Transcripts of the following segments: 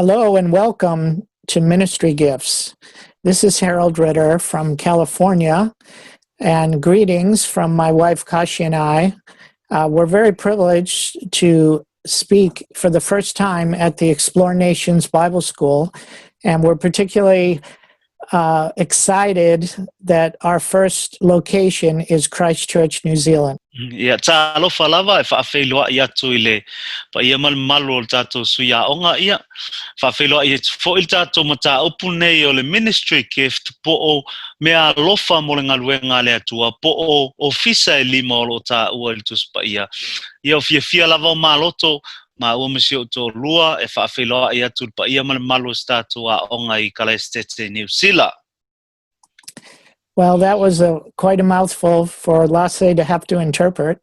Hello and welcome to Ministry Gifts. This is Harold Ritter from California, and greetings from my wife Kashi and I. We're very privileged to speak for the first time at the Explore Nations Bible School, and we're particularly excited that our first location is Christchurch, New Zealand. Ya talo falava faifeau ia tuile pa ia malo tato suya onga ia faifeau ia fo il tato mata opune o le ministry gift po o Meaalofa mo ngaluenga le Atua po o ofisa lima o ta o il tus pa ia fia lava maloto ma o mesio to lua e faifeau ia tu pa ia malo stato a onga I kala estete New Zealand. Well, that was quite a mouthful for Lasi to have to interpret.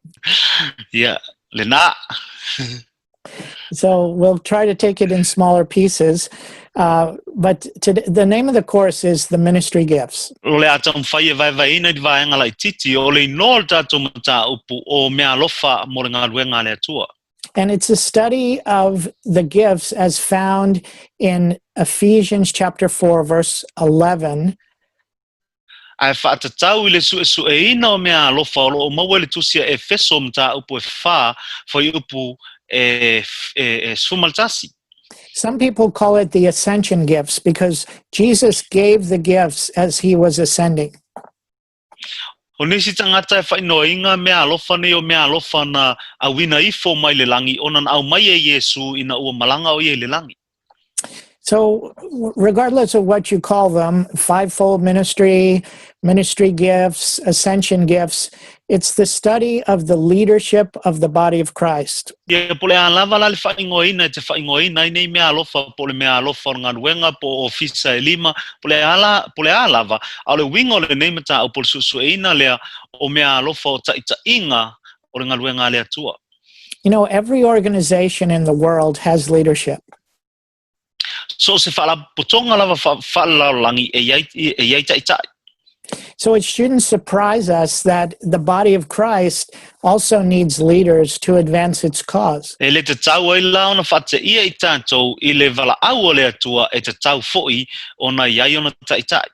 Yeah, Lena. So we'll try to take it in smaller pieces. But the name of the course is The Ministry Gifts. Ole atam faifeau-Vaega vai ngala titi ole no tato mata upu o Meaalofa mo ngaluenga le Atua. And it's a study of the gifts as found in Ephesians chapter 4, verse 11. Ai whaatatau I le suesueina o Meaalofa o mawele tusi Efeso mta upu fa foi upu sumaltasi. Some people call it the ascension gifts because Jesus gave the gifts as he was ascending. O nisi tangata e whainoinga Meaalofa ne o Meaalofa na awina ifo mai le langi onan au mai e Yesu ina ua malanga o ye le langi. So regardless of what you call them, fivefold ministry, ministry gifts, ascension gifts, it's the study of the leadership of the body of Christ. Ye pole alava la le whaingoina te whaingoina nei Meaalofa pole Meaalofa ngaluenga po ofisa lima pole alava au le wingo le nei mata o pole susueina lea o Meaalofa o taitainga o le ngaluenga le Atua. You know, every organization in the world has leadership. So se fala putonga lava fala langi e yai tai. So it shouldn't surprise us that the body of Christ also needs leaders to advance its cause. E le te tau ai lao na whate ia I tātou I le Valaauga le Atua e te tau foi ona iai ona tai.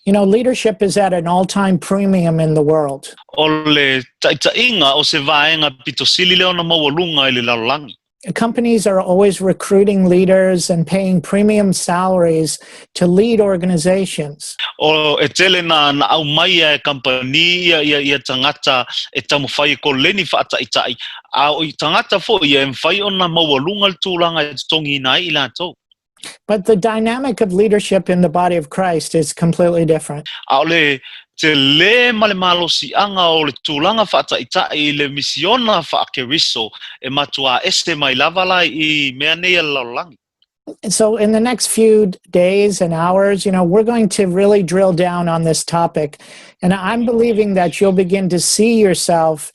You know, leadership is at an all-time premium in the world. O le taitainga o se vaenga pitosili le ona mawalunga I le laulangi. Companies are always recruiting leaders and paying premium salaries to lead organizations. O e tele na au mai e company ia tangata e tamu fai ko leni whaataitai. Au I tangata fo ia mwhai ona mawalunga tūlanga e tongi nai I lato. But the dynamic of leadership in the body of Christ is completely different. Au le te le male malosi anga o le tūlanga whaataitai le misiona whaakeriso e matua este mai lavalai I mea nei laulangi. So in the next few days and hours, you know, we're going to really drill down on this topic. And I'm believing that you'll begin to see yourself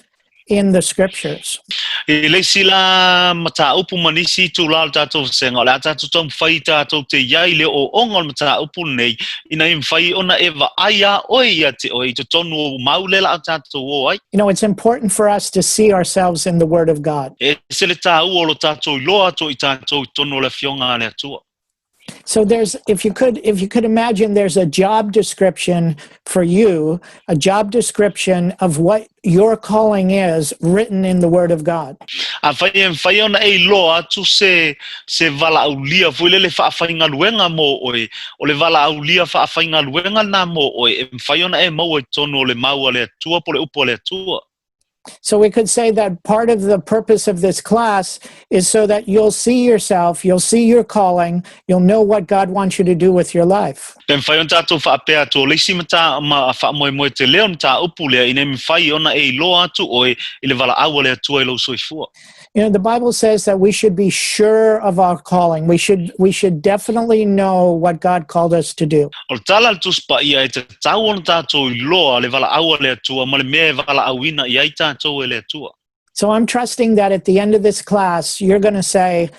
in the scriptures. I le sila mata upu manisi tūlal tātou senga le tātou tam whai tātou te iai le o ongal mata upu nei ina I mwhai ona eva aia oia te oi te tonu maulela tātou o ai. You know, it's important for us to see ourselves in the Word of God. E se le tāu o lo tātou loa to I tātou tonu le fionga le atua. So there's, if you could imagine, there's a job description for you, a job description of what your calling is written in the Word of God. A whai ona e loa tu se Valaauga fuile le whaafainga luenga mo oi o le Valaauga whaafainga luenga na mo oi e whai ona e mau e tonu o le maua le atua po le upo le atua. So we could say that part of the purpose of this class is so that you'll see yourself, you'll see your calling, you'll know what God wants you to do with your life. Pen whai ona tātou whaapea tō leisi mata ma whaamoe te leo mta upu lea ina mwhai ona e loa atu oi I le Valaauga le atua I lau soifua. You know, the Bible says that we should be sure of our calling. We should definitely know what God called us to do. O le tala le Tusi Paia e te tau ona tātou I loa le Valaauga le atua ma le mea e Valaauina I ai tātou e le atua. So I'm trusting that at the end of this class, you're going to say,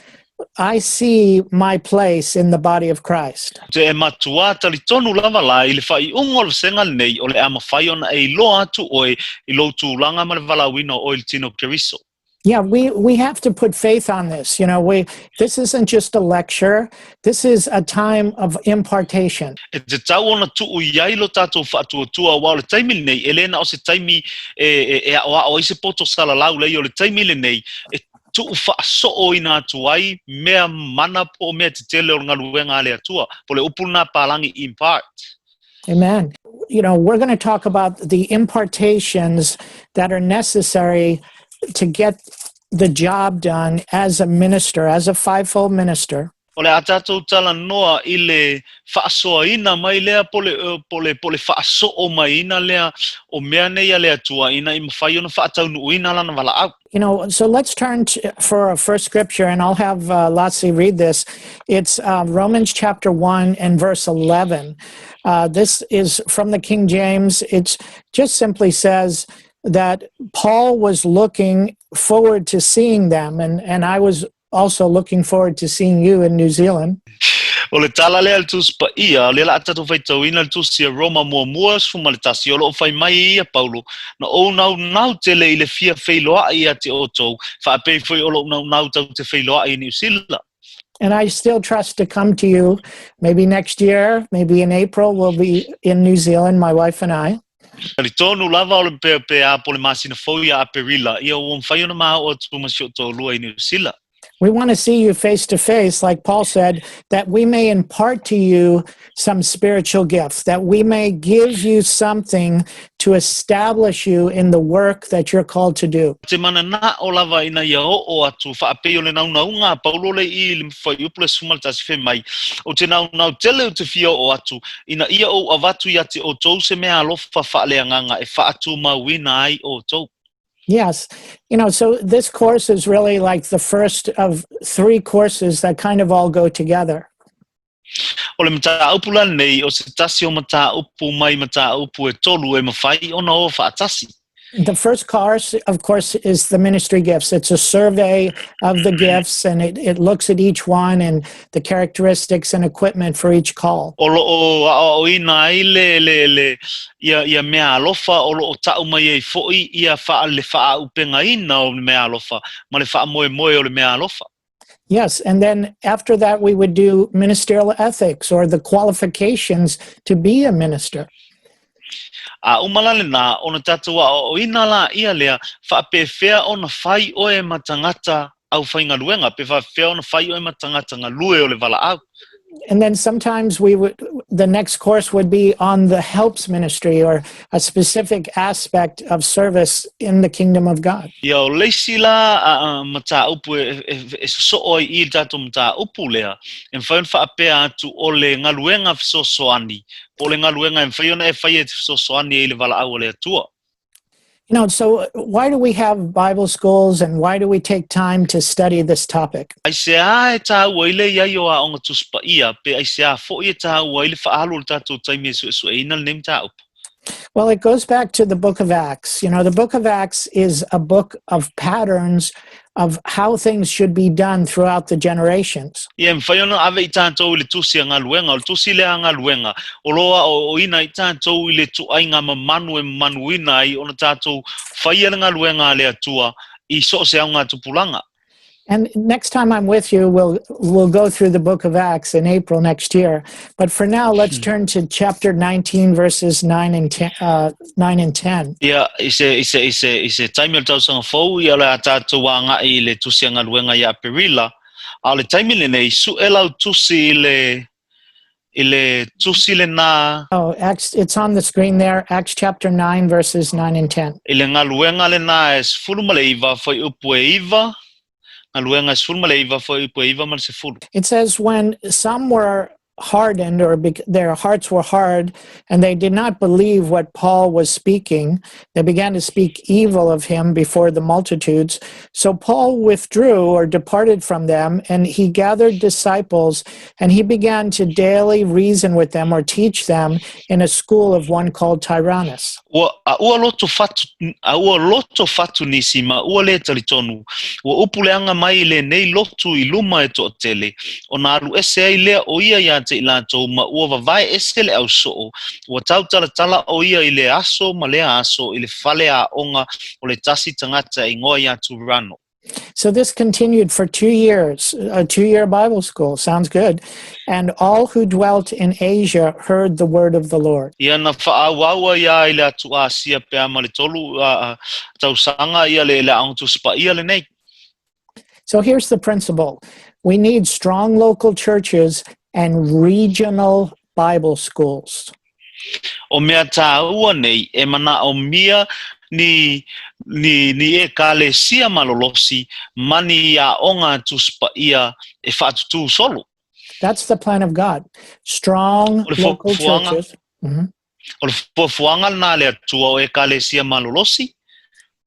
I see my place in the body of Christ. Te e matua tali tonu lava la I le whai ungo le senga nei o le ama whai ona e loa atu oi I lo tūlanga ma le Valaauina o le tino keriso. Yeah, we have to put faith on this. This isn't just a lecture. This is a time of impartation. E te tau ona tuu iai lo tātou whaatuatua wa o le taimi le nei, elena o se taimi o i se poto sala lau lei o le taimi le nei, e tuu whaaso ina atu ai, mea mana po mea te tele o ngaluenga ale atua, po le upuna palangi impart. Amen. We're going to talk about the impartations that are necessary to get the job done as a minister, as a faifeau minister. O le atatou tala noa I le whaasoaina mai lea pole whaaso maina lea o mea nei ale atua ina I mawhai ona whaataunuuina lana Valaauga. So let's turn for our first scripture, and I'll have Lasi read this. It's Romans chapter 1 and verse 11. This is from the King James. It just simply says that Paul was looking forward to seeing them, and I was also looking forward to seeing you in New Zealand. O le tala lea le Tusi Paia, le la atatou faitauina le tusi a Roma mua sfuma le tasi o loo fai mai ia Paulo, na o nau tele I le fia feiloa ia te otou, whaapei foi o loo nau tau te feiloa I New Zealand. And I still trust to come to you, maybe next year, maybe in April, we'll be in New Zealand, my wife and I. Li tonu lava o le pea po le masina foia a perila, ia o mwhai ona maa o tu masio to lua I New Zealand. We want to see you face to face, like Paul said, that we may impart to you some spiritual gifts, that we may give you something to establish you in the work that you're called to do. Te mana na o lava ina ia o atu whaapei o le naunga Paulo le I le mwhai upule sumal tasi whi mai. O te nau tele o te fia o atu, ina ia o avatu ia te o tou se Meaalofa faaleanganga e whaatu mawina ai o tou. Yes. So this course is really like the first of 3 courses that kind of all go together. O le mataupu la nei o se tasi o mataupu mai mataupu e tolu e mawhai ona o whaatasi. The first course, of course, is the ministry gifts. It's a survey of the gifts, and it looks at each one and the characteristics and equipment for each call. O Aoaoina ai le ia Meaalofa o loo tau mai e foi ia le whaaupengaina o le Meaalofa, ma le whaamoe o le Meaalofa. Yes, and then after that we would do ministerial ethics, or the qualifications to be a minister. A umalale na ona tatua o ina la ia lea whaapewhea ona whai oe matangata au whainga luenga, pe whaapewhea ona whai oe matangata ngā lue o le Valaauga. And then sometimes the next course would be on the helps ministry, or a specific aspect of service in the kingdom of God. Ia o leisi la mataupu e sooi I tato mataupu lea, e whaion whaapea atu o le ngaluenga fisosoani, o le ngaluenga e whaiona e whai e fisosoani e le Valaauga le atua. So why do we have Bible schools, and why do we take time to study this topic? Ai se a e tā waile ia yo a onga Tusi Paia, pe ai se a fo I tā waile whaalu le tātou taimi e ina le nem tā upu. Well, it goes back to the book of Acts. The book of Acts is a book of patterns of how things should be done throughout the generations. Ia mwhaiona ave I tātou le tusi a ngā luenga, o le tusi le a ngā luenga, o loa o ina I tātou I le tuainga manuina ai, ona tātou whaia le ngā luenga le atua, I so se au ngā tupulanga. And next time I'm with you, we'll go through the book of Acts in April next year. But for now, let's turn to chapter 19, verses 9 and 10. Ia ise taimi o tau sanga fau ia le tātou a ngā I le tusi a ngā luenga ia perila. A le taimi le nei su e lau tusi I le tusi le nā. Oh, Acts, it's on the screen there. Acts chapter 9, verses 9 and 10. I le ngā luenga le nā e sfuru ma le iwa, fai upu e iwa. It says, when some were hardened, or their hearts were hard, and they did not believe what Paul was speaking, they began to speak evil of him before the multitudes. So Paul withdrew, or departed from them, and he gathered disciples, and he began to daily reason with them, or teach them, in a school of one called Tyrannus. Ua loto fatu nisi ma ua le talitonu. Ua upuleanga mai le nei lotu I luma e to tele. O nā alu ese ai lea o ia ia te ilatou ma ua vavai ese le au soo. Ua tau tala o ia I le aso ma lea aso I le fale a onga o le tasi tangata I ngoa ia tu rano. So this continued for 2 years, a 2-year Bible school. Sounds good. And all who dwelt in Asia heard the word of the Lord. Ia na whaawaua ia i le atu Asia pea ma le tolu tausanga ia le ang Tusi Paia le nei. So here's the principle. We need strong local churches and regional Bible schools. O mea tāua nei, e mana o mia ni e kalesia malolosi, mani a onga Tusi Paia e whaatutu solo. That's the plan of God. Strong local churches. O le fuanga na le atua o e kalesia malolosi.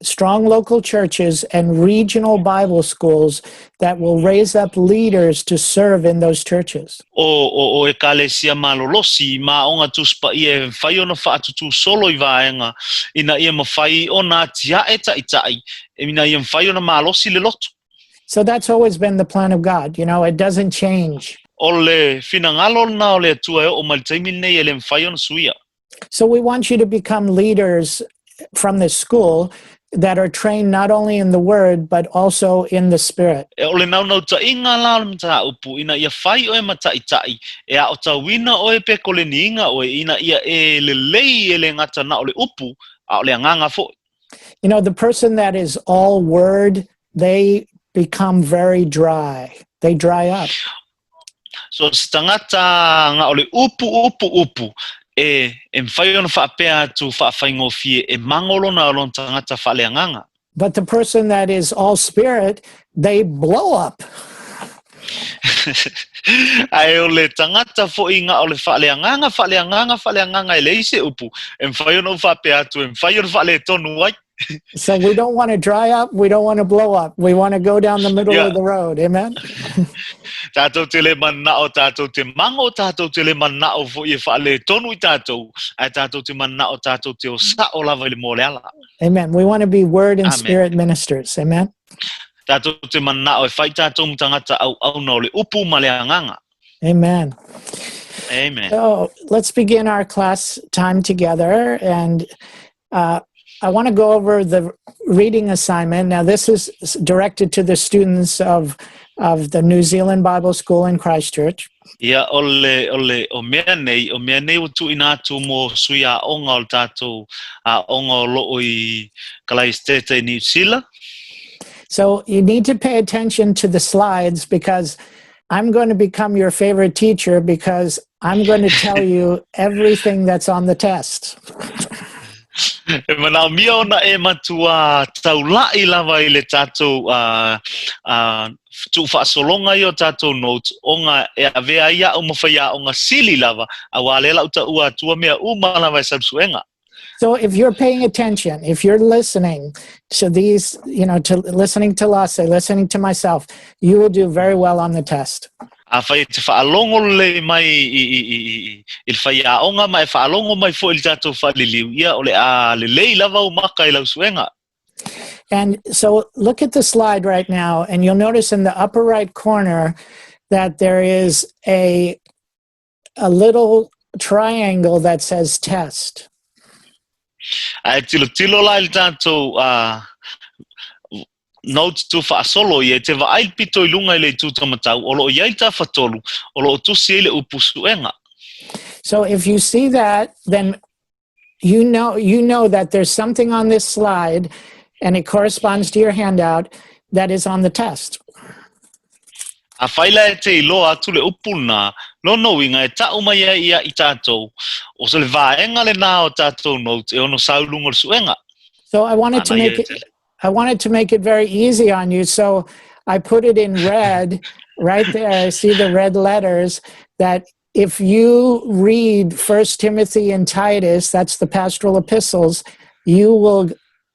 Strong local churches and regional Bible schools that will raise up leaders to serve in those churches. O e kalesia malolosi ma onga Tusi Paia e whai ona whaatutu solo I vaenga ina ia mawhai ona tia e taitai e mina ia mawhai ona malosi le loto. So that's always been the plan of God. You know, it doesn't change. O le finangalo na o le atua o maltaimi nei e le mawhai ona suia. So we want you to become leaders from this school that are trained not only in the word, but also in the spirit. E ole nau ta inga la mta upu ina ia whai o e mataitai e a o tawina o e peko le niinga o e ina ia e le lei e le ngata na o le upu a o le anganga fo. You know, the person that is all word, they become very dry. They dry up. So stangata nga o le upu e mwhai ona whaapea tu whaafhaingofie e mangolo na o lon tangata whaaleanganga. But the person that is all spirit, they blow up. Ai o le tangata fo inga o le whaaleanganga e leise upu e mwhai ona whaapea tu e mwhai ona whaale tonu wai. So we don't want to dry up. We don't want to blow up. We want to go down the middle of the road. Amen. Tātou te le manao, tātou te mango, tātou te le manao fo I whaale tonu I tātou. Ai tātou te manao, tātou te o sa o lava le moleala. Amen. We want to be word and Amen. spirit ministers. Amen. Tātou te manao e whai tātou mtangata au na o le upu ma le anganga. Amen. Amen. So let's begin our class time together. And I want to go over the reading assignment. Now, this is directed to the students of the New Zealand Bible School in Christchurch. Ia o mea nei o tu ina tu mo suia onga o tātou onga o loo I Kalaistete New Zealand. So you need to pay attention to the slides because I'm going to become your favorite teacher because I'm going to tell you everything that's on the test. E mana mia ona e matua taulai lava I le tātou tu whaasolonga I o tātou notes onga e avea ia o mawhaia onga sili lava a walela uta ua tua mea uma lava e sabsuenga. So if you're paying attention, if you're listening to these, you know, to listening to Lasi, listening to myself, you will do very well on the test. A whai te whaalongo le mai il whaia onga mai whaalongo mai fo il tātou faaliliuina o le lei lava o maka I lau suenga. And so look at the slide right now, and you'll notice in the upper right corner that there is a little triangle that says test. Ai tilo la il tātou notes tu whaasolo I te waai pito I lunga I le tūtamatau o lo iai ta whatolu o lo tusi I le upusuenga. So if you see that, then you know that there's something on this slide and it corresponds to your handout that is on the test. A whaila e te iloa atu le upuna no inga e tau mai ia I tātou o se le vaenga le nā o tātou notes e ono saulunga le suenga. So I wanted to make it very easy on you. So I put it in red right there. I see the red letters that if you read 1 Timothy and Titus, that's the pastoral epistles, you will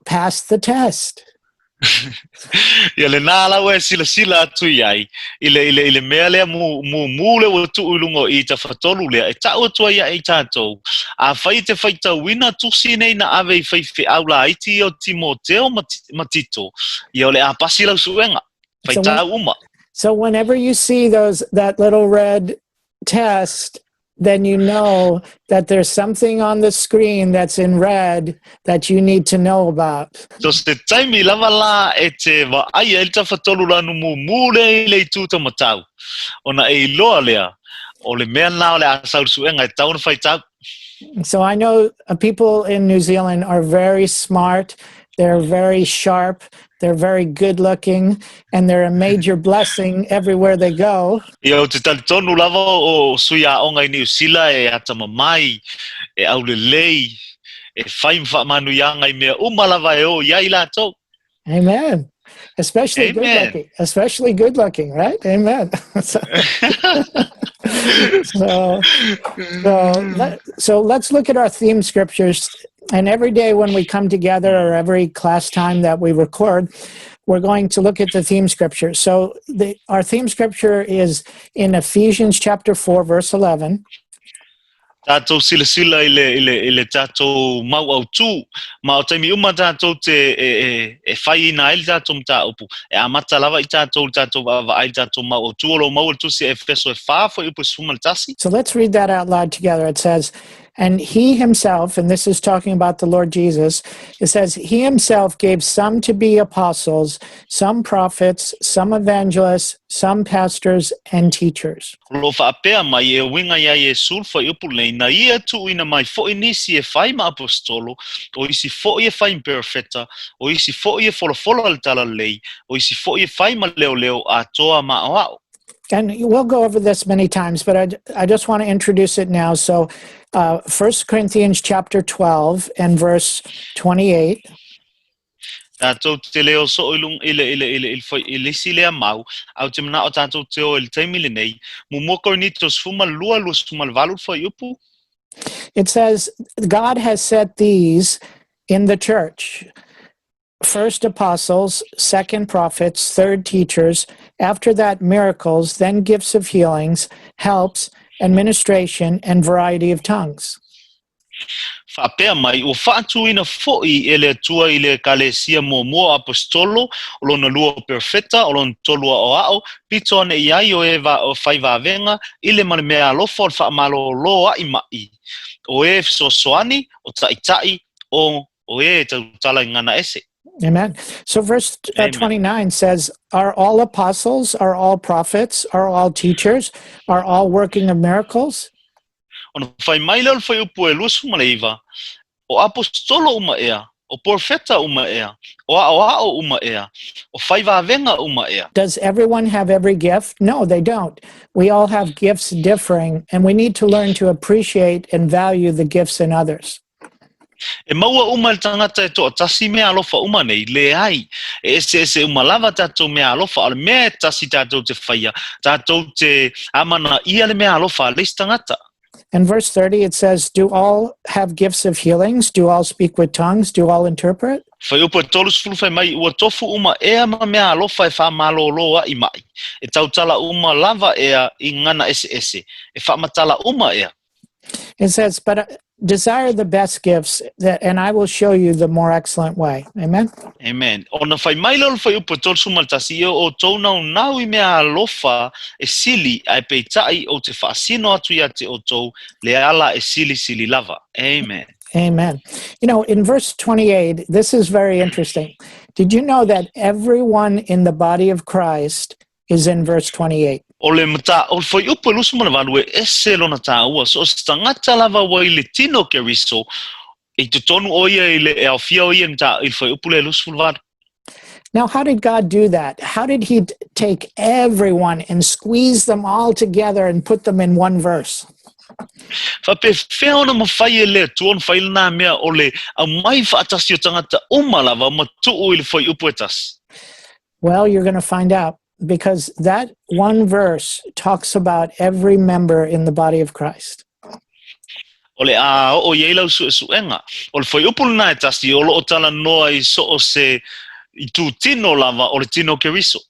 pass the test. Ia le nā lau e sila atu iai ile mea lea mu le o tu ulungo I ta whatolu lea e tau atua ia e tātou a whai te whaitauina tusi nei na ave I faifeau la iti o Timoteo matito ia le a pasi lau suenga whaitau uma. So whenever you see that little red test, then you know that there's something on the screen that's in red that you need to know about. So se taimi lava la e te wa ai e ta fatolu lanu mu mule le tuta matau. Ona e loa lea. O le mea nao le asau suenga e tauna fai tau. So I know people in New Zealand are very smart, they're very sharp, they're very good looking, and they're a major blessing everywhere they go. Ia o te talitonu lava o suia onga i New Zealand e ata mamai, e au le lei, e fai mwha manu ianga I mea umalava e o iai lato. Amen. Especially Amen. good looking. Especially good looking, right? Amen. So let's look at our theme scriptures. And every day when we come together, or every class time that we record, we're going to look at the theme scripture. So our theme scripture is in Ephesians chapter 4, verse 11. Tātou sila ile tātou mau au tū, ma o taimi uma tātou te e whai ina ele tātou mta upu, e amata lava I tātou wa ai tātou mau au tū, olo mau tu se Efeso e faifeau upu sumaltasi. So let's read that out loud together. It says, and he himself, and this is talking about the Lord Jesus, it says, he himself gave some to be apostles, some prophets, some evangelists, some pastors, and teachers. Lo whaapea mai e winga ia e sulfa upu lei, na ia tu ina mai fo inisi e whai ma apostolo, o isi fo e whai perfecta, o isi fo e fola al tala lei, o isi fo e whai ma leo Atua ma Aoaoina. And we'll go over this many times, but I just want to introduce it now. So 1 Corinthians chapter 12 and verse 28. Tātou te leo so ilung ile silea mau, au te mana o tātou te o il taimile nei, mo Korinito sfuma lua sumal valut fa upu. It says, God has set these in the church. First apostles, second prophets, third teachers, after that miracles, then gifts of healings, helps, administration, and variety of tongues. Whaapea mai, o whaatuina fo'i ele atua I le kalesia mo apostolo, o lona lua perfecta, o lona tolua o ao, pito ane iai o o faifeau I le Meaalofa o whaamalo loa I mai. O Efeso soani, o taitai, o e tautala ngana ese. Amen. So verse 29 says, are all apostles, are all prophets, are all teachers, are all working of miracles? Ona whai maila o whai upu e lusu maleiva, o apostolo uma ea, o profeta uma ea, o Aoaoina uma ea, o faifeau uma ea. Does everyone have every gift? No, they don't. We all have gifts differing, and we need to learn to appreciate and value the gifts in others. E maua uma le tangata e toa tasi Meaalofa uma nei, le ai, e se uma lava tātou Meaalofa, ale mea tasi tātou te whaia, tātou te amana ia le Meaalofa, le tangata. In verse 30, it says, do all have gifts of healings? Do all speak with tongues? Do all interpret? Whai upa tolu sfulu whai mai, ua tofu uma ea ma Meaalofa e whamaloloa I mai, e tautala uma lava ea I ngana ese, e whamatala uma ea. It says, but desire the best gifts, and I will show you the more excellent way. Amen? Amen. Ona whai maila o whai upa tolu sumaltasi o tōnau nau I Meaalofa e sili ai peitai o te whaasino atu ia te o tō le ala e sili lava. Amen. Amen. You know, in verse 28, this is very interesting. Did you know that everyone in the body of Christ is in verse 28? O le mata, o whai upa lusu mana vanue e se lona tā ua, so stangata lava wai le tino ke riso, e te tonu o ia I le e au fia o ia mta I whai upa le lusu mana vanu. Now, how did God do that? How did he take everyone and squeeze them all together and put them in one verse? Whape whea ona mawhai e le tuon whai lana mea o le au mai whaatasi o tangata umalava ma tuu I le whai upa e tasi. Well, you're going to find out, because that one verse talks about every member in the body of Christ. O le a o iei lau suenga. O le whai upa lana e tasi o lo o tala noa I so o se I tu tino lava o le tino ke riso.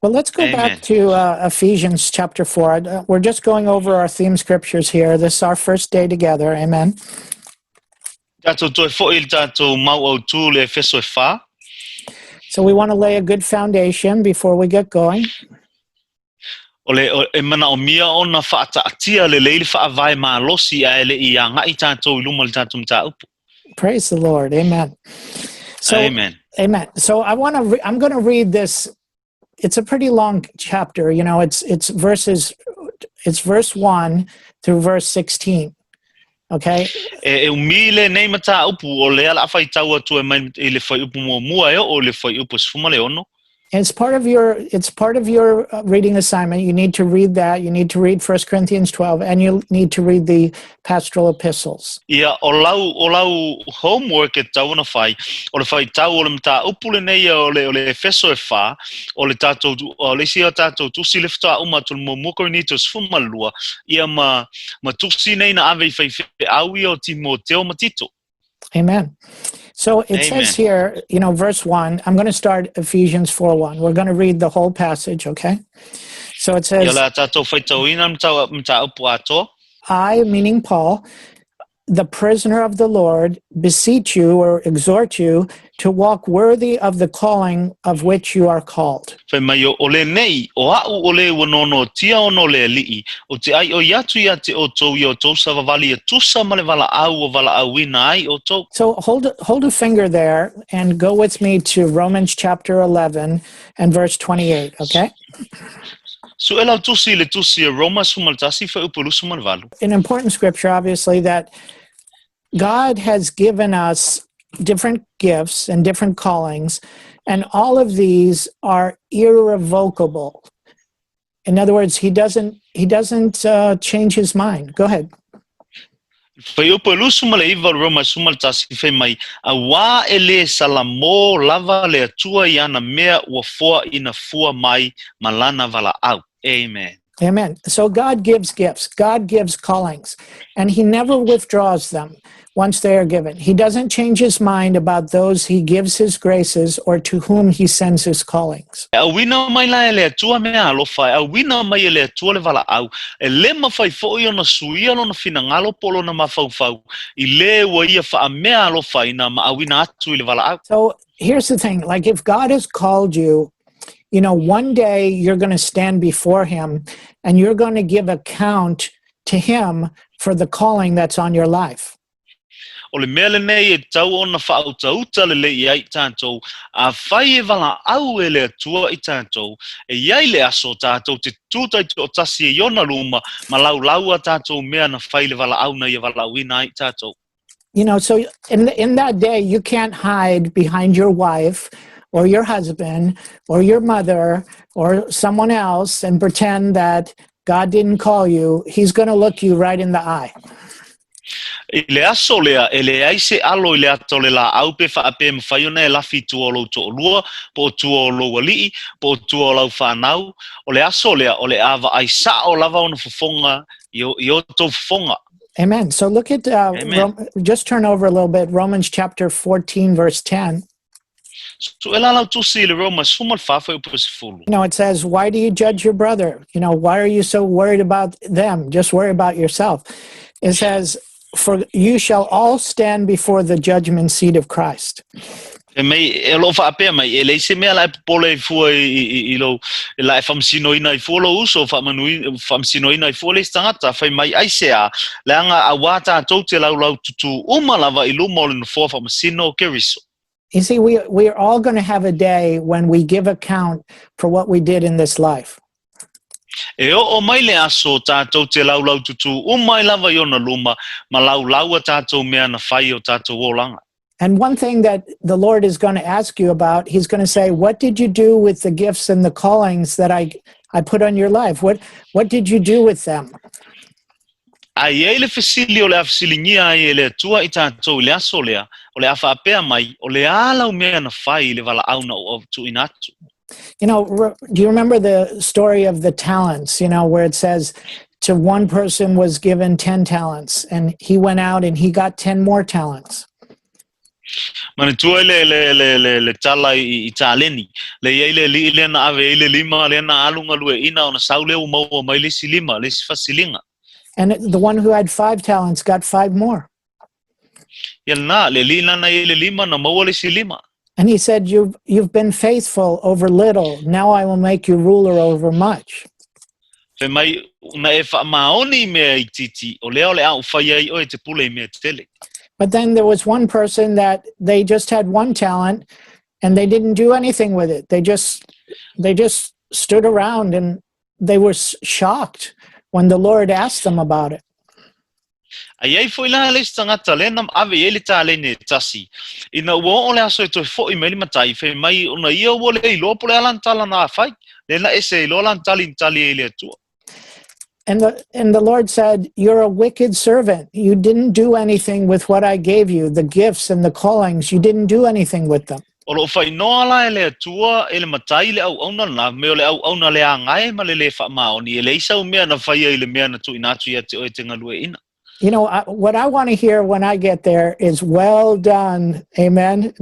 Well, let's go back to Ephesians chapter 4. We're just going over our theme scriptures here. This is our first day together. Amen. Tātou toi fo'i tātou mau au tū le Efeso e wha. So we want to lay a good foundation before we get going. e mana o mia ona whaataatia le leili whaavai maa losi a ele I a ngai tātou I luma le tātou mta upu. Praise the Lord. Amen. So, Amen. Amen. So I'm going to read this. It's a pretty long chapter. You know, it's verse 1 through verse 16. Okay. E umile nei mata upu o le ala whai tau atu e mai I le whai upu mua eo o le whai upu sfuma le ono. It's part of your reading assignment. You need to read that. You need to read 1 Corinthians 12, and you need to read the pastoral epistles. Ia o lau homework e tau na whai o le whai tau o le mta upu le nei o le Efeso e wha o le tātou o le sia tātou tusi le whata uma tu mo Korinito sfuma lua ia ma tusi nei na ave whai aui o Timoteo matito. Amen. So it Amen. says here, you know, verse 1, I'm going to start Ephesians 4:1. We're going to read the whole passage, okay? So it says, I, meaning Paul, the prisoner of the Lord, beseech you or exhort you to walk worthy of the calling of which you are called. So hold a finger there and go with me to Romans chapter 11 and verse 28, okay? An important scripture, obviously, that God has given us different gifts and different callings, and all of these are irrevocable. In other words, he doesn't change his mind. Go ahead. Amen. Amen. So God gives gifts. God gives callings, and he never withdraws them once they are given. He doesn't change his mind about those he gives his graces or to whom he sends his callings. Aoaina mai la ele atua Meaalofa, aoaina mai ele atua le Valaauga, ele faifeau ona suia lona finagalo polo na mafaufau, I le ua ia wha Meaalofa ina maawina atu I le Valaauga. So here's the thing, like if God has called you, you know, one day you're going to stand before him and you're going to give account to him for the calling that's on your life. O le mea lenei e tau ona whautauta le le iai tātou, a whai e Valaauga e le atua I tātou, e iai le aso tātou te tūtai o tasi e iona luma, ma laulaua tātou mea na whai le Valaauga I Valaauina ai tātou. You know, so in that day, you can't hide behind your wife or your husband or your mother or someone else and pretend that God didn't call you. He's going to look you right in the eye. I le aso lea, e le aise alo I le ato le la au pe whaape mwhaiona e lafi tuolo to olua, po tuolo walii, po tuolo whanau, o le aso lea, o le ava ai sa o lava ona fufonga, yo to fufonga. Amen. So look at, just turn over a little bit, Romans chapter 14, verse 10. So e lalau tusi le Romans fumal fafa upusifulu. You know, it says, why do you judge your brother? You know, why are you so worried about them? Just worry about yourself. It says, for you shall all stand before the judgment seat of Christ. E mai e lo whaape mai e leise mea lai pole fua I lo e lai whamsinoina I fua lo uso whamsinoina I fua le stangata whai mai aisea le anga a wata tau te lau tutu umalawa I lumo le nufua whamsino keriso. You see, we are all going to have a day when we give account for what we did in this life. E o mai le aso tātou te lau tutu umai lava iona luma ma laua tātou mea na whai o tātou olanga. And one thing that the Lord is going to ask you about, he's going to say, what did you do with the gifts and the callings that I put on your life? What did you do with them? Ai e le fesili o le afesilingia ai e le atua I tātou le aso lea, o le awhaapea mai, o le alau mea na whai le Valaauga o tu inatu. You know, do you remember the story of the talents, you know, where it says to one person was given 10 talents and he went out and he got 10 more talents. Mane tua le tala I taleni, le iei le li le na ave le lima le na alunga lue ina ona saule o mau o mai lesi lima, lesi fasilinga. And the one who had 5 talents got 5 more. Yel na le li na le lima na mau lesi lima. And he said, you've been faithful over little. Now I will make you ruler over much. Fe mai una e whaamaoni mea I titi, o leo le au whai ai o te pule mea tele. But then there was one person that they just had one talent and they didn't do anything with it. They just stood around and they were shocked when the Lord asked them about it. Ai ai foi la le tangata le nam ave ele tale ne tasi. Ina wo ole aso to fo I meli matai fe mai ona ia wo le lo pole alan tala na fai. Le na ese lo lan tali ele tu. And the Lord said, "You're a wicked servant. You didn't do anything with what I gave you, the gifts and the callings. You didn't do anything with them." O lo fai no ala ele tua ele matai le au ona na me ole au ona le angai ma le fa maoni ele isa me na fai ele me na tu inatu ia te o te ngalue ina. You know, what I want to hear when I get there is well done. Amen.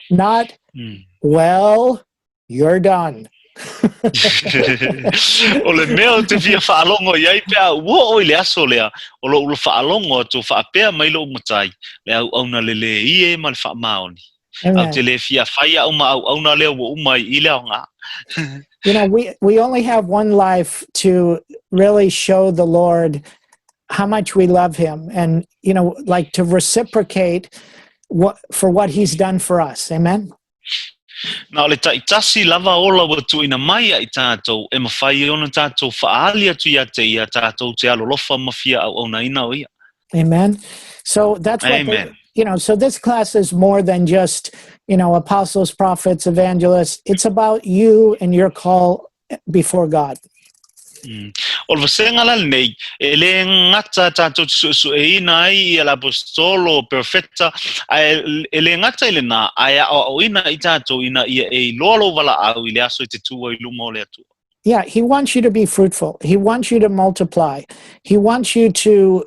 Not well, you're done. O le mea te fia whaalongo iai pia ua o le aso lea o lo ulo whaalongo tu whaapea mai lo umatai le au auna le le ie ma le whaamaoni au te le fia whaia uma au auna lea ua umai I lea ngā. You know, we only have one life to really show the Lord how much we love him and, you know, like to reciprocate for what he's done for us. Amen. Na o le taitasi lava ola wa tu ina mai I tātou e mawhai ona tātou whaali atu ia te ia tātou te alolofa mafia au au naina o ia. Amen. So that's what Amen. So this class is more than just, apostles, prophets, evangelists. It's about you and your call before God. O le vasenga la nei e le ngata tātou su e ina ai la apostolo perfecta e le ngata ile na ai Aoaoina I tātou ina ia e lolo Valaauga I le aso I te tua I luma o le atua. Yeah, he wants you to be fruitful. He wants you to multiply. He wants you to,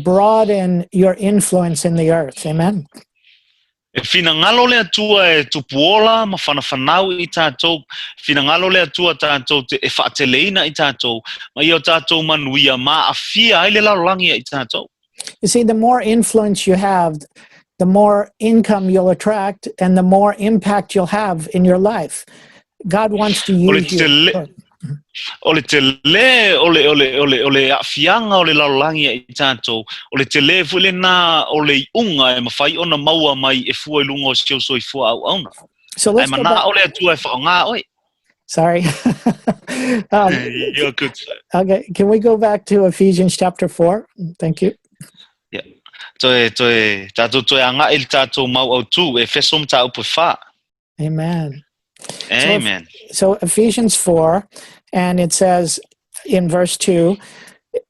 broaden your influence in the earth. Amen. E fina ngalo le atua e tupuola ma whanawhanau I tātou. Fina ngalo le atua tātou e whaateleina I tātou. Ma I o tātou manuia ma a fia ai le larolangi I tātou. You see, the more influence you have, the more income you'll attract and the more impact you'll have in your life. God wants to use you. Ole te le ole afianga ole larolangi I tātou ole te le fule na ole unga e mawhai ona maua mai e fua I lunga o sio so I fua au auna. So let's go back. Ole atua e whaonga oi. Sorry. You're good. Okay, can we go back to Ephesians chapter 4? Thank you. Yeah. Toe tātou toe anga il tātou mau au tu Efeso mta upu wha. Amen. Amen. So Ephesians 4, and it says in verse 2,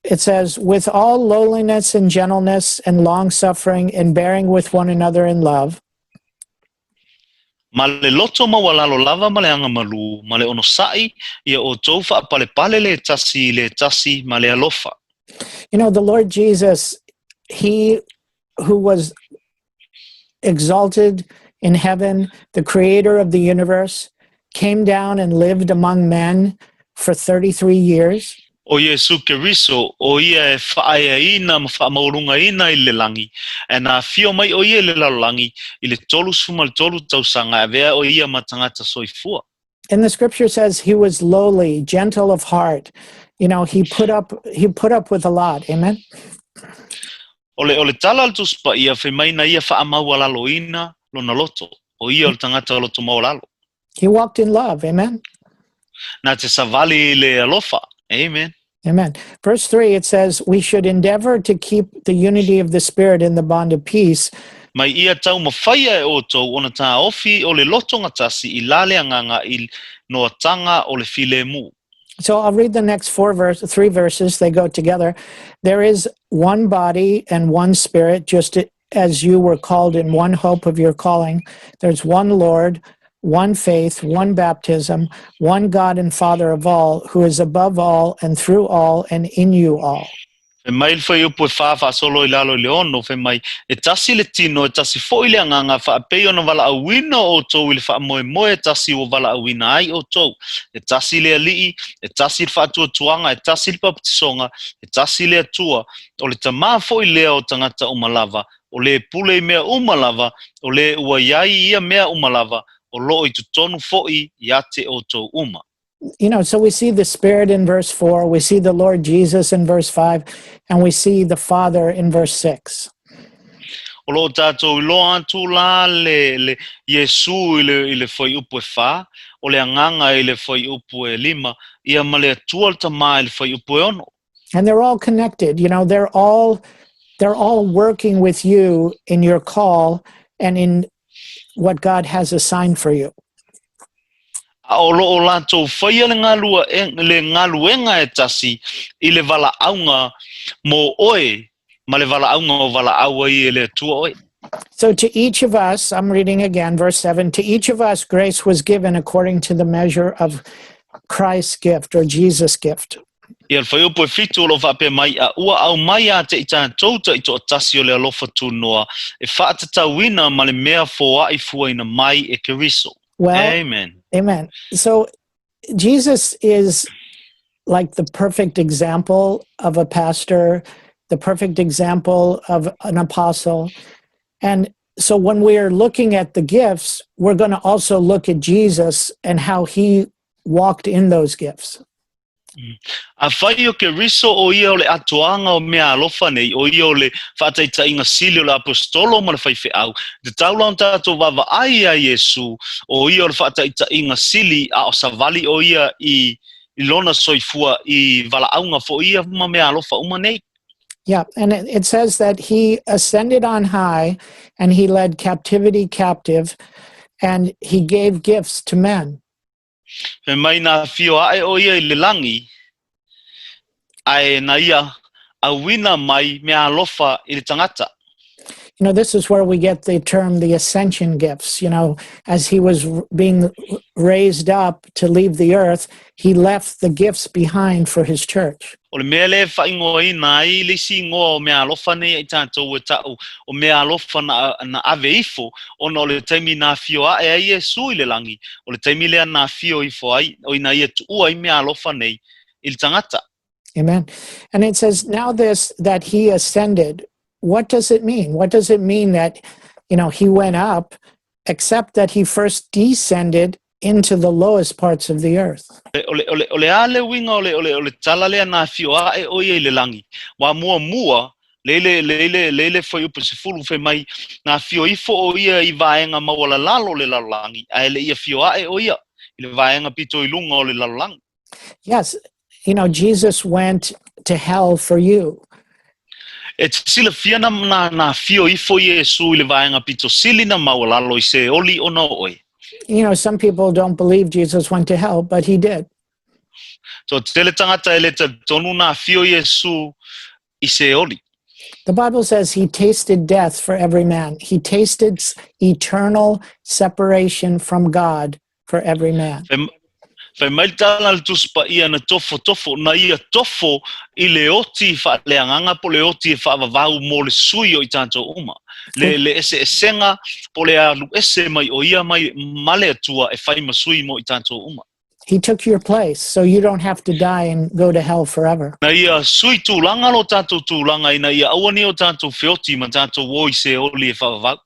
it says, with all lowliness and gentleness and long-suffering and bearing with one another in love. Ma le loto mawalalo lava ma le anga malu, ma le ono sai, ia o tau whaapale le tasi ma le alofa. The Lord Jesus, he who was exalted in heaven, the creator of the universe, came down and lived among men for 33 years. O Yesu Keriso, o ia e whaaia ma whaamaurunga ina I le langi, e nā fio mai o ia le lalangi, I le tolu sumal tolu tausanga, e vea o ia matangata soifua. And the scripture says he was lowly, gentle of heart. He put up with a lot. Amen. Ole tala al Tusi Paia fe mai na ia whaamaualalo ina lona loto, o ia o tangata loto maulalo. He walked in love. Amen. Nā te savali le alofa. Amen. Amen. Verse 3, it says, we should endeavor to keep the unity of the Spirit in the bond of peace. Mai ia tau mawhaia e oto ona tā ofi o le loto ngatasi I lale anganga I noatanga o le file mu. So I'll read the next three verses. They go together. There is one body and one Spirit, just as you were called in one hope of your calling. There's one Lord, one faith, one baptism, one God and Father of all, who is above all and through all and in you all. Fe mai le whai upu e whawha solo I lalo le ono, fe mai e tasi le tino, e tasi fo I le anganga, whaapei ona Valaauina o tou I le whaamoe e tasi o Valaauina ai o tou. E tasi le alii, e tasi le whaatua tuanga, e tasi le papatisonga, e tasi le atua, o le tamaa fo I lea o tangata umalava, o le pule I mea umalava, o le uaiai ia mea umalava, o loo I tutonu fo I te o tou uma. So we see the Spirit in verse 4, we see the Lord Jesus in verse 5, and we see the Father in verse 6. O lo tātou lo atu la le Yesu ile foi upu e wha, o le anganga ile foi upu e lima, ia ma le atua tama ile foi upu e ono. And they're all connected. They're all working with you in your call and in what God has assigned for you. O lo o lātou whaia le ngaluenga e tasi, i le Valaauga mo oe, ma le Valaauga o Valaauga i le atua oe. So to each of us, I'm reading again, verse 7, to each of us grace was given according to the measure of Christ's gift or Jesus' gift. Ia whai upo e fitu o lo whape mai a ua au mai a te i tātou i to atasi o le alofa tūnoa, e whaatatawina ma le mea fōa i fuaina mai e Keriso. Well, Amen. Amen. So Jesus is like the perfect example of a pastor, the perfect example of an apostle. And so when we are looking at the gifts, we're going to also look at Jesus and how he walked in those gifts. A whai o Keriso o ia o le atuanga o Meaalofa nei, o ia o le whaataitainga sili o le apostolo ma le faifeau. Te taula tātou Vavaai a Yesu, o ia o le whaataitainga sili a o savali o ia i lona soifua i Valaauga fo ia ma Meaalofa uma nei. Yeah, and it says that he ascended on high and he led captivity captive and he gave gifts to men. He mai nā whio ae o ia I le langi, ae na ia awina mai Meaalofa I le tangata. This is where we get the term the ascension gifts. As he was being raised up to leave the earth, he left the gifts behind for his church. O le mea le whaingoina ai le si ngoa o Meaalofa nei I tātou e tau o Meaalofa na ave ifo ona o le taimi nā whio ae ai Yesu I le langi o le taimi lea nā whio ifo ai o ina ia tua I Meaalofa nei I le tangata. Amen. And it says now this, that he ascended. What does it mean? What does it mean that, he went up, except that he first descended into the lowest parts of the earth? O le ale winga o le tala lea nā whio ae o ia I le langi. Wa mua leile foi upo se fulu fe mai nā whio ifo o ia I vaenga mawala lalo le lalangi. Ae le ia whio ae o ia I le vaenga pito I lunga o le lalangi. Yes, Jesus went to hell for you. E te sila fia na whio ifo Yesu I le vaenga pito sili na mawala lo I se oli o na oe. Some people don't believe Jesus went to hell, but he did. So tele tangata ele te tonu na whio Yesu I se oli. The Bible says he tasted death for every man. He tasted eternal separation from God for every man. Fai mai tala le Tusi Paia na tofo na ia tofo I le oti whaaleanganga po le oti e whaavavau mo le sui o I tātou uma. Le ese esenga po le alu ese mai o ia mai male atua e whai masui mo I tātou uma. He took your place, so you don't have to die and go to hell forever. Na ia sui tūlanga lo tātou tūlanga ina ia awani o tātou whioti ma tātou woi se oli e whaavavau.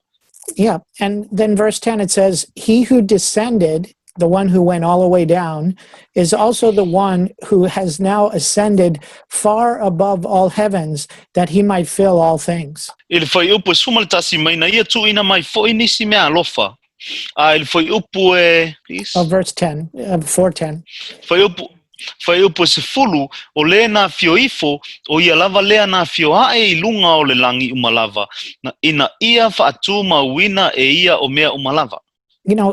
Yeah, and then verse 10 it says, he who descended, the one who went all the way down, is also the one who has now ascended far above all heavens, that he might fill all things. Ele whai upu e sumalatasi mai na ia tu ina mai fo inisi Meaalofa. Ele whai upu e... verse 10, 4:10. Whai upu se fulu o le na whio ifo o ia lava lea na whio ae I lunga o le langi umalava. Na ina ia whaatu mauina e ia o mea umalava.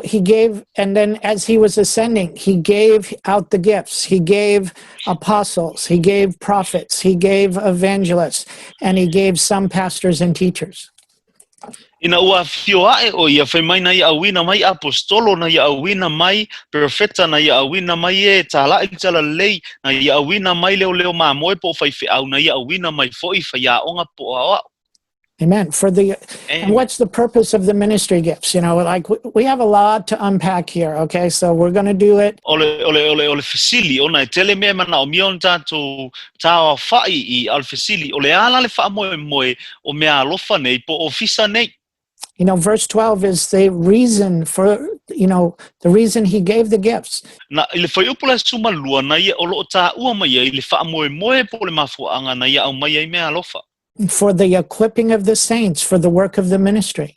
He gave, and then as he was ascending, he gave out the gifts. He gave apostles, he gave prophets, he gave evangelists, and he gave some pastors and teachers. Ina ua whio ae o ia whai mai na ia awina mai apostolo, na ia awina mai profeta, na ia awina mai e tala I tala lei, na ia awina mai leo mamoe po faifeau, na ia awina mai foi whaiaonga po awa. Amen. And what's the purpose of the ministry gifts? We have a lot to unpack here, okay? So we're going to do it. Ole fasili, ona e tele mea mana o mion tātou tāua whai I al fasili, ole ala le wha moe o Meaalofa nei po ofisa nei. You know, verse 12 is the reason for, the reason he gave the gifts. Na ile fai upula sumalua na ia olo ta ua mai ile fa moe po le mafuanga na ia au mai ai Meaalofa. For the equipping of the saints for the work of the ministry.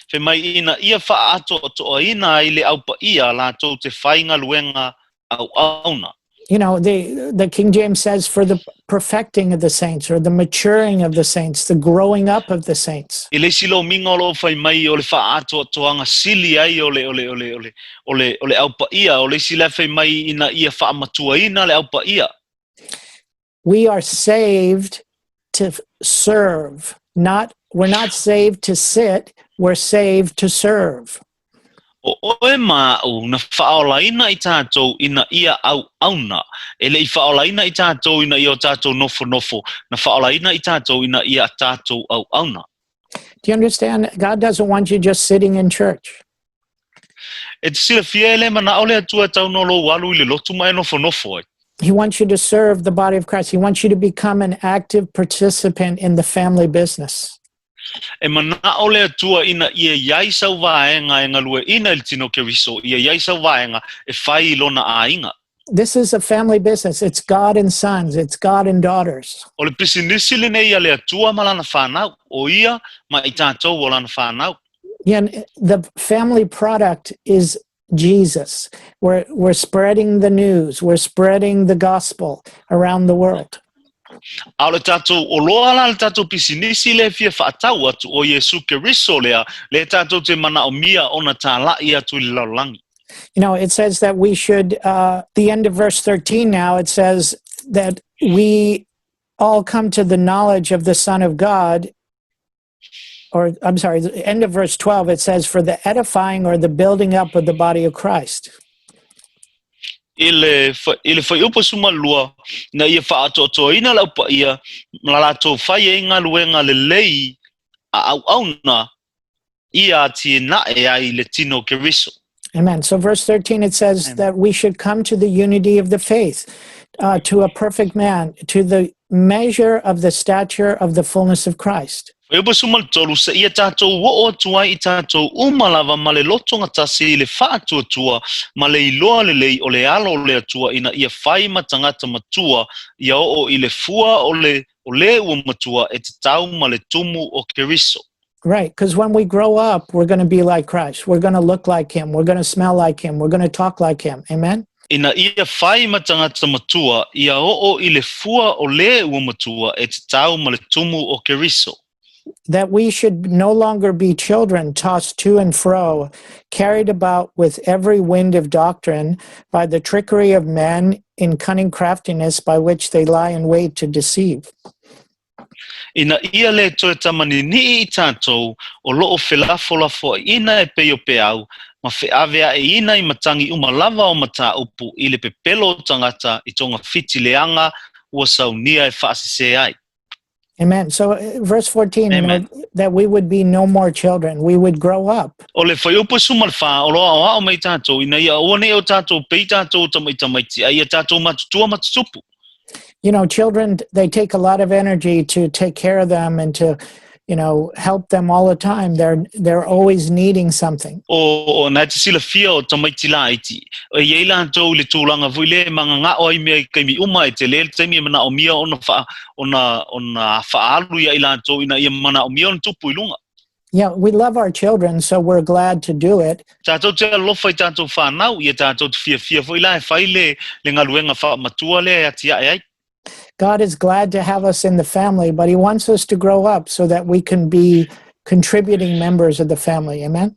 Fe mai ina ia fa ato ina ile au pa ia la to te fainga luenga Aoaoina. You know, the King James says for the perfecting of the saints, or the maturing of the saints, the growing up of the saints. Ile silo mingolo fai mai ole fa ato anga sili ai ole au pa ia ole sila fai mai ina ia fa matua ina le au pa ia. We are saved to serve. We're not saved to sit, we're saved to serve. O ma na faolaina I tātou ina ia Aoaoina. Ele I faolaina I tātou ina ia tātou nofo. Na faolaina I tātou ina ia tātou Aoaoina. Do you understand? God doesn't want you just sitting in church. E te sila fia ele mana ole atua tau nolo walu I le lotu mai nofo ai. He wants you to serve the body of Christ. He wants you to become an active participant in the family business. E mana ole atua ina ia iai sau vaenga e ngalue ina il tino keriso ia iai sau vaenga e fai lona ainga. This is a family business. It's God and sons. It's God and daughters. Ole pisinisi le nei ale atua malana whanau o ia ma I tātou o lana whanau. Yeah, the family product is Jesus. We're spreading the news. We're spreading the gospel around the world. Aole tātou o loa la le tātou pisinisi le fia whaatau atu o Yesu Keriso le tātou te mana o mia ona tā lai atu I laulangi. You know, it says that we should, the end of verse 13 now, it says that we all come to the knowledge of the Son of God, or I'm sorry, the end of verse 12, it says for the edifying or the building up of the body of Christ. Ile fai upa sumalua na ia whaatoto ina lau pa ia na lato fai e ngā luenga le lei a Aoaoina ia ti na e ai le tino Keriso. Amen. So verse 13, it says that we should come to the unity of the faith, to a perfect man, to the measure of the stature of the fullness of Christ. Fai upa sumaltolu sa ia tātou wo o tuai I tātou umalava ma le loto ngatasi le whaatuatua ma le iloa le lei o le alo o le atua ina ia fai matangata matua ia o I le fua o le ua matua e te tau ma le tumu o Keriso. Right, because when we grow up, we're going to be like Christ. We're going to look like him. We're going to smell like him. We're going to talk like him. Amen? Ina ia fai matangata matua ia o I le fua o le ua matua e te tau ma le tumu o Keriso. That we should no longer be children tossed to and fro, carried about with every wind of doctrine by the trickery of men in cunning craftiness by which they lie in wait to deceive. Ina ia le toe tamani ni I tātou o loo whelafo ina e peo pe au ma whiawea e ina I matangi umalava o mata upu I le pepelo tangata I tonga fiti leanga ua saunia e whaasise ai. Amen. So verse 14, that we would be no more children. We would grow up. O le whai upa sumalwha o loa o mai tātou ina ia one o tātou pei tātou tamaiti ai tātou matutua matutupu. You know, children, they take a lot of energy to take care of them and to, help them all the time. They're always needing something. O na te sila fia o tamaiti la iti. O iei la tau le tūlanga vui le manga ngā oi mea kaimi uma e te le taimi mana o mia ona whaalu ia I la tau ina ia mana o mia ona tupu I lunga. Yeah, we love our children, so we're glad to do it. Tātou te alofa I tātou whanau, ia tātou te fia fo I la e whai le ngaluenga wha matua le ati ai. God is glad to have us in the family, but he wants us to grow up so that we can be contributing members of the family. Amen?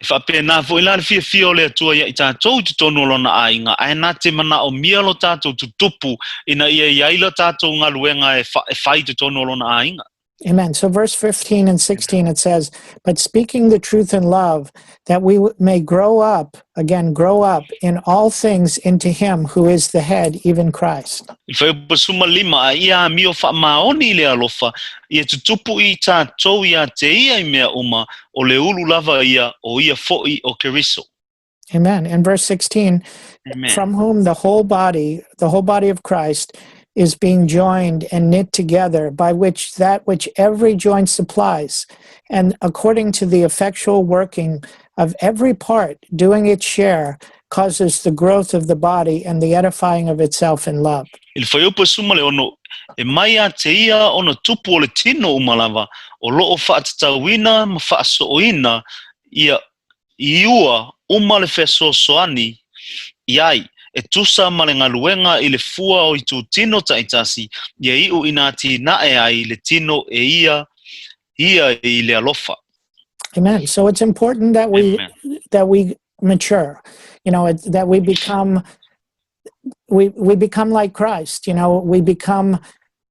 Whapena fo I la fia o le atua ia I tātou te tonu lona ainga. Ai nā te mana o mia lo tātou tutupu ina ia iaila tātou ngaluenga e whai te tonu lona ainga. Amen. So verse 15 and 16, it says, but speaking the truth in love, that we may grow up in all things into him who is the head, even Christ. Ia mio whamaoni le alofa, ia tutupu I tātou ia te ia I mea uma, o le ulu lava ia, o ia fo'i o Keriso. Amen. And verse 16, Amen. from whom the whole body of Christ is being joined and knit together, by which every joint supplies, and according to the effectual working of every part doing its share, causes the growth of the body and the edifying of itself in love. Il whaiupa suma le ono, e mai a te ia ono tupu o le tino umalava, o loo whaatatawina ma whaasooina, ia iua umale Efeso soani, iai, e tusa ma le ngaluenga i le fua o i tu tino taitasi, ia iu inati nae ai le tino e ia i le alofa. Amen. So it's important that we mature, that we become like Christ. We become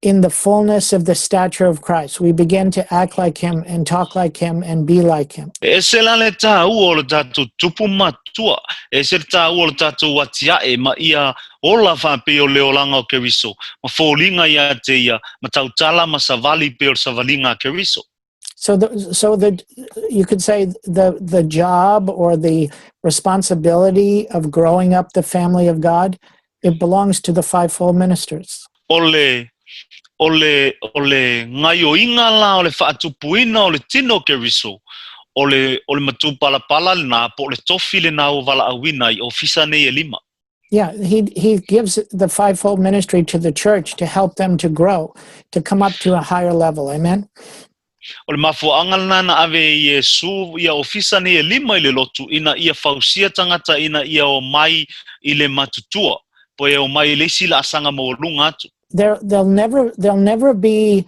in the fullness of the stature of Christ. We begin to act like him and talk like him and be like him. E se la le tāu o le tātou tupu matua, e se le tāu o le tātou watiae ma ia ola whape o leolanga o Keriso, ma fōlinga ia te ia, ma tautala ma savali pe o savalinga Keriso. So you could say the job or the responsibility of growing up the family of God, it belongs to the fivefold ministers. Ole ngai o inga la o le whaatupuina o le tino Keriso, ole matupalapala le nā po le tofi le nā o Valaauina I ofisa nei e lima. Yeah, he gives the fivefold ministry to the church to help them to grow, to come up to a higher level. Amen. O le mafuanga nana ave Yesu ia ofisa nei e lima I le lotu ina ia fausia tangata ina ia o mai I le matutua, po e o mai leisi la asanga mo lunga atu. There'll never be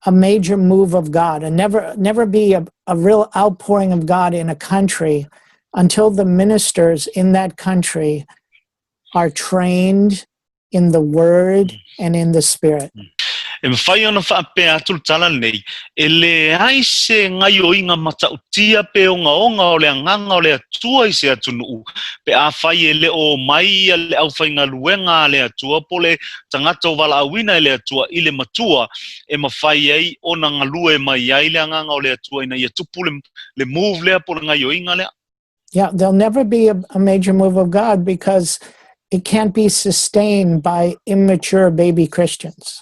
a major move of God, and never be a real outpouring of God in a country until the ministers in that country are trained in the word and in the spirit. E mwhai ona whaape atul tala nei, e le aise ngai o inga matautia pe onga o le anganga o le atua I se atunu, pe a whai e le o mai le au whainga luenga le atua, po le tangata o Valaauina le atua I le matua, e mawhai ei ona ngalue mai ai le anganga o le atua ina ia tupu le move lea po le ngai o inga lea. Yeah, there'll never be a major move of God because it can't be sustained by immature baby Christians.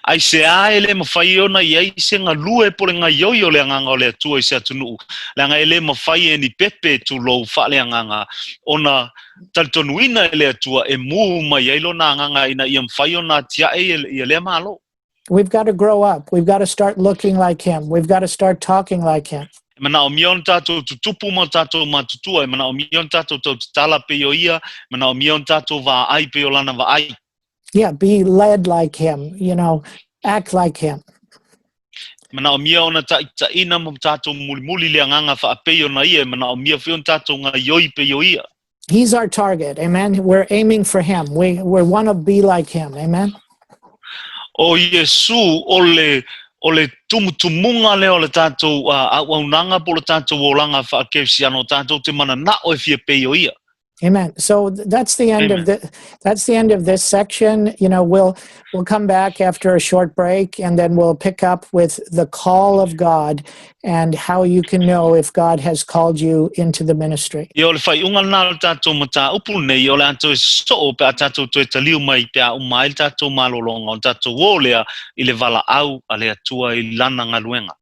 Ai se ele mawhai ona I ai se ngā lue po le ngā ioi o le anganga o le atua I se atunu. Le ngā ele mawhai e ni pepe tu lou wha le anganga. Ona talitonuina le atua e mu mai ai lo na anganga ina ia mawhai ona tia e ia le malo. We've got to grow up. We've got to start looking like him. We've got to start talking like him. Mana o mion tātou tutupu ma tātou matutua. Mana o mion tātou tau tala pe o ia. Mana o mion tātou wa ai pe o lana wa ai. Yeah, be led like him, act like him. Mana o mia ona ta ina mo tātou muli le anganga whaapei ona ia. Mana o mia whion tātou ngā ioi pe o ia. He's our target, amen. We're aiming for him. We want to be like him, amen. O Yesu ole tumutumunga le ole tātou Aoaunanga po le tātou olanga whaakefsiano tātou te mana na o e fia pe o ia. Amen. So that's the end of this section. We'll come back after a short break, and then we'll pick up with the call of God and how you can know if God has called you into the ministry. Yo le fai unga na tātou mata upu nei yo le anto so pe tātou to taliu mai pe o mai tātou malolonga tātou wolea I le Valaau ale atua I lana ngaluenga.